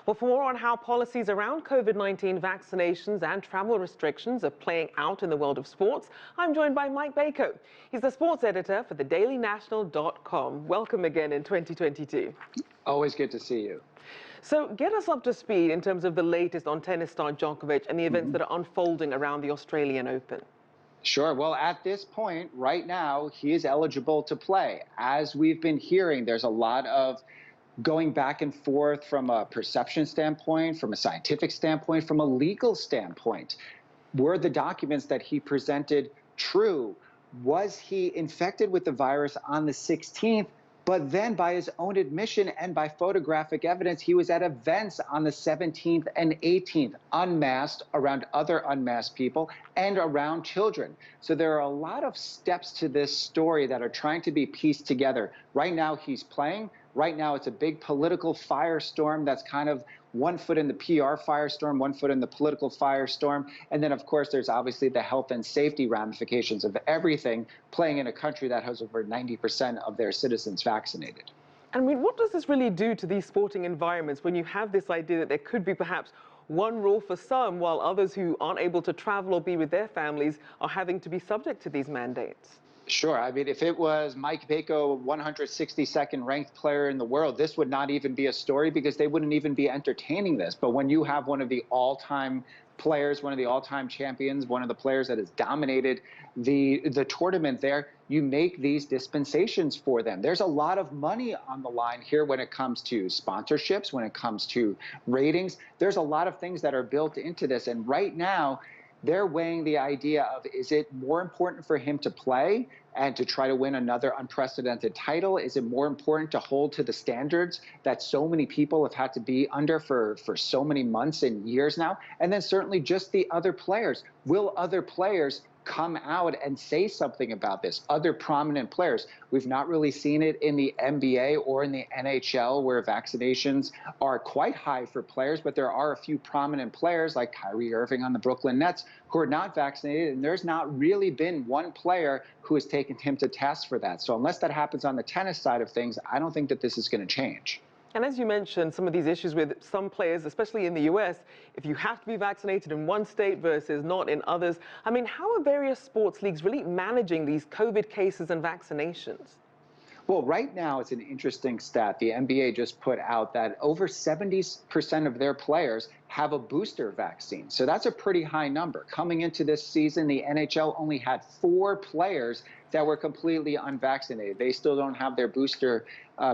Well, for more on how policies around COVID-19 vaccinations and travel restrictions are playing out in the world of sports, I'm joined by Mike Bako. He's the sports editor for thedailynational.com. Welcome again in 2022. Always good to see you. So get us up to speed in terms of the latest on tennis star Djokovic and the events that are unfolding around the Australian Open. Sure. Well, at this point, right now, he is eligible to play. As we've been hearing, there's a lot of going back and forth from a perception standpoint, from a scientific standpoint, from a legal standpoint. Were the documents that he presented true? Was he infected with the virus on the 16th? But then by his own admission and by photographic evidence, he was at events on the 17th and 18th, unmasked around other unmasked people and around children. So there are a lot of steps to this story that are trying to be pieced together. Right now, he's playing. Right now, it's a big political firestorm that's kind of 1 foot in the PR firestorm, 1 foot in the political firestorm. And then, of course, there's obviously the health and safety ramifications of everything playing in a country that has over 90% of their citizens vaccinated. I mean, what does this really do to these sporting environments when you have this idea that there could be perhaps one rule for some while others who aren't able to travel or be with their families are having to be subject to these mandates? Sure. I mean, if it was Mike Bako, 162nd ranked player in the world, this would not even be a story because they wouldn't even be entertaining this. But when you have one of the all-time players, one of the all-time champions, one of the players that has dominated the tournament there, you make these dispensations for them. There's a lot of money on the line here when it comes to sponsorships, when it comes to ratings. There's a lot of things that are built into this. And right now, they're weighing the idea of, is it more important for him to play and to try to win another unprecedented title? Is it more important to hold to the standards that so many people have had to be under for so many months and years now? And then certainly just the other players. Will other players come out and say something about this? Other prominent players. We've not really seen it in the NBA or in the NHL where vaccinations are quite high for players, but there are a few prominent players like Kyrie Irving on the Brooklyn Nets who are not vaccinated, and there's not really been one player who has taken him to task for that. So unless that happens on the tennis side of things, I don't think that this is going to change. And as you mentioned, some of these issues with some players, especially in the US, if you have to be vaccinated in one state versus not in others, I mean, how are various sports leagues really managing these COVID cases and vaccinations? Well, right now, it's an interesting stat. The NBA just put out that over 70% of their players have a booster vaccine. So that's a pretty high number. Coming into this season, the NHL only had 4 players that were completely unvaccinated. They still don't have their booster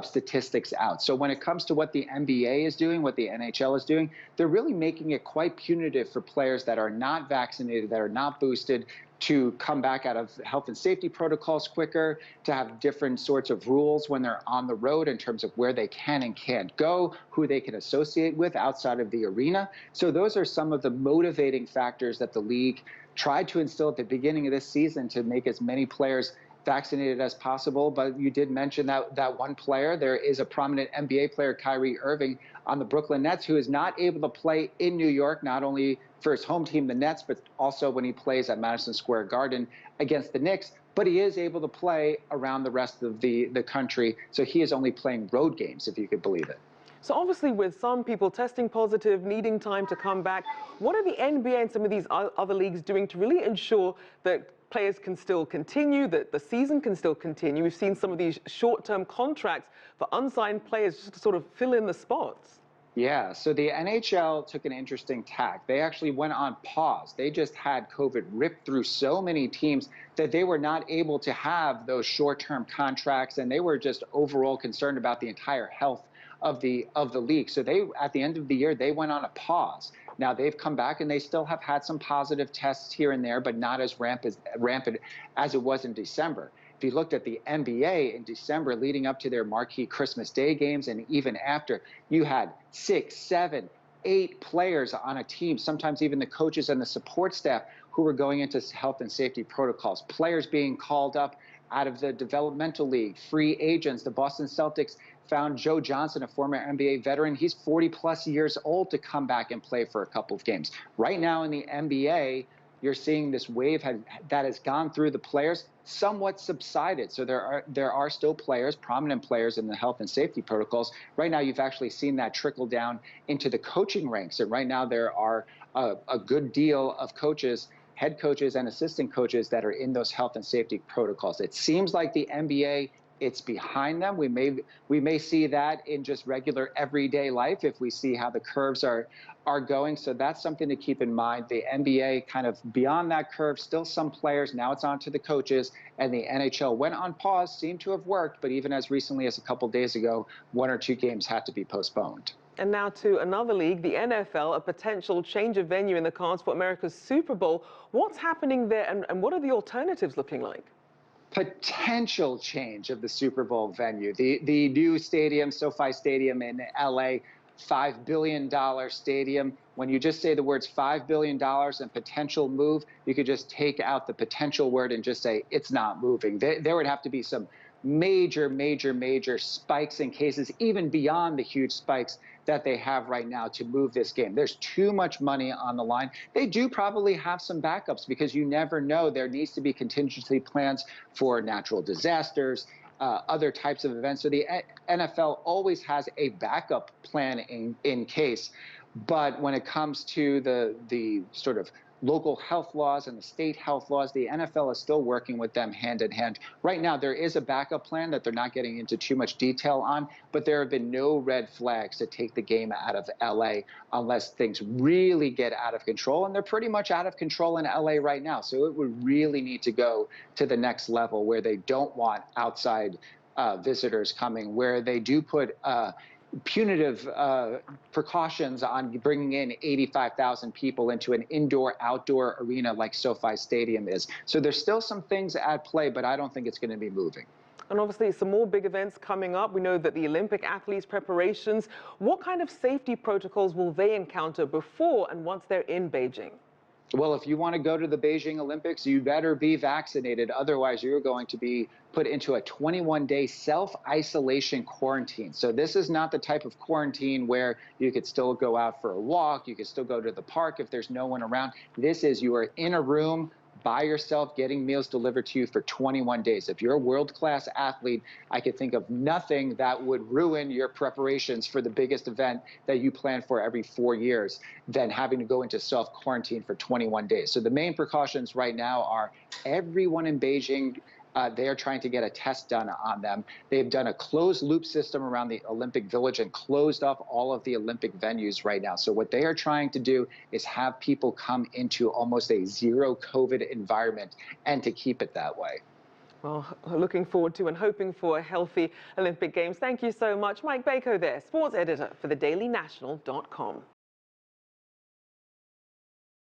statistics out. So when it comes to what the NBA is doing, what the NHL is doing, they're really making it quite punitive for players that are not vaccinated, that are not boosted, to come back out of health and safety protocols quicker, to have different sorts of rules when they're on the road in terms of where they can and can't go, who they can associate with outside of the arena. So those are some of the motivating factors that the league tried to instill at the beginning of this season to make as many players vaccinated as possible. But you did mention that one player. There is a prominent NBA player, Kyrie Irving, on the Brooklyn Nets, who is not able to play in New York, not only for his home team, the Nets, but also when he plays at Madison Square Garden against the Knicks. But he is able to play around the rest of the country. So he is only playing road games, if you could believe it. So obviously with some people testing positive, needing time to come back, what are the NBA and some of these other leagues doing to really ensure that players can still continue, that the season can still continue? We've seen some of these short-term contracts for unsigned players just to sort of fill in the spots. Yeah, so the NHL took an interesting tack. They actually went on pause. They just had COVID rip through so many teams that they were not able to have those short-term contracts, and they were just overall concerned about the entire health of the league. So they, at the end of the year, they went on a pause. Now they've come back and they still have had some positive tests here and there, but not as rampant as it was in December. If you looked at the NBA in December leading up to their marquee Christmas Day games and even after, you had 6, 7, 8 players on a team, sometimes even the coaches and the support staff who were going into health and safety protocols, players being called up out of the developmental league, free agents. The Boston Celtics found Joe Johnson, a former NBA veteran. He's 40+ years old to come back and play for a couple of games. Right now in the NBA, you're seeing this wave that has gone through the players somewhat subsided. So there are still players, prominent players in the health and safety protocols. Right now, you've actually seen that trickle down into the coaching ranks. And right now, there are a good deal of coaches, head coaches and assistant coaches that are in those health and safety protocols. It seems like the NBA, it's behind them. We may see that in just regular everyday life if we see how the curves are going. So that's something to keep in mind. The NBA kind of beyond that curve, still some players. Now it's on to the coaches, and the NHL went on pause, seemed to have worked, but even as recently as a couple days ago, 1 or 2 games had to be postponed. And now to another league, the NFL, a potential change of venue in the cards for America's Super Bowl. What's happening there, and what are the alternatives looking like? Potential change of the Super Bowl venue. The new stadium, SoFi Stadium in LA, $5 billion stadium. When you just say the words $5 billion and potential move, you could just take out the potential word and just say it's not moving. There would have to be some major spikes in cases, even beyond the huge spikes that they have right now to move this game. There's too much money on the line. They do probably have some backups because you never know. There needs to be contingency plans for natural disasters, other types of events. So the NFL always has a backup plan in case. But when it comes to the sort of local health laws and the state health laws, the NFL is still working with them hand in hand. Right now, there is a backup plan that they're not getting into too much detail on, but there have been no red flags to take the game out of LA unless things really get out of control. And they're pretty much out of control in LA right now. So it would really need to go to the next level where they don't want outside visitors coming, where they do put punitive precautions on bringing in 85,000 people into an indoor-outdoor arena like SoFi Stadium is. So there's still some things at play, but I don't think it's going to be moving. And obviously, some more big events coming up. We know that the Olympic athletes' preparations, what kind of safety protocols will they encounter before and once they're in Beijing? Well, if you want to go to the Beijing Olympics, you better be vaccinated. Otherwise, you're going to be put into a 21-day self-isolation quarantine. So this is not the type of quarantine where you could still go out for a walk, you could still go to the park if there's no one around. This is you are in a room by yourself, getting meals delivered to you for 21 days. If you're a world-class athlete, I could think of nothing that would ruin your preparations for the biggest event that you plan for every 4 years than having to go into self-quarantine for 21 days. So the main precautions right now are everyone in Beijing, they are trying to get a test done on them. They've done a closed loop system around the Olympic Village and closed off all of the Olympic venues right now. So what they are trying to do is have people come into almost a zero COVID environment and to keep it that way. Well, looking forward to and hoping for a healthy Olympic Games. Thank you so much. Mike Bako there, sports editor for thedailynational.com.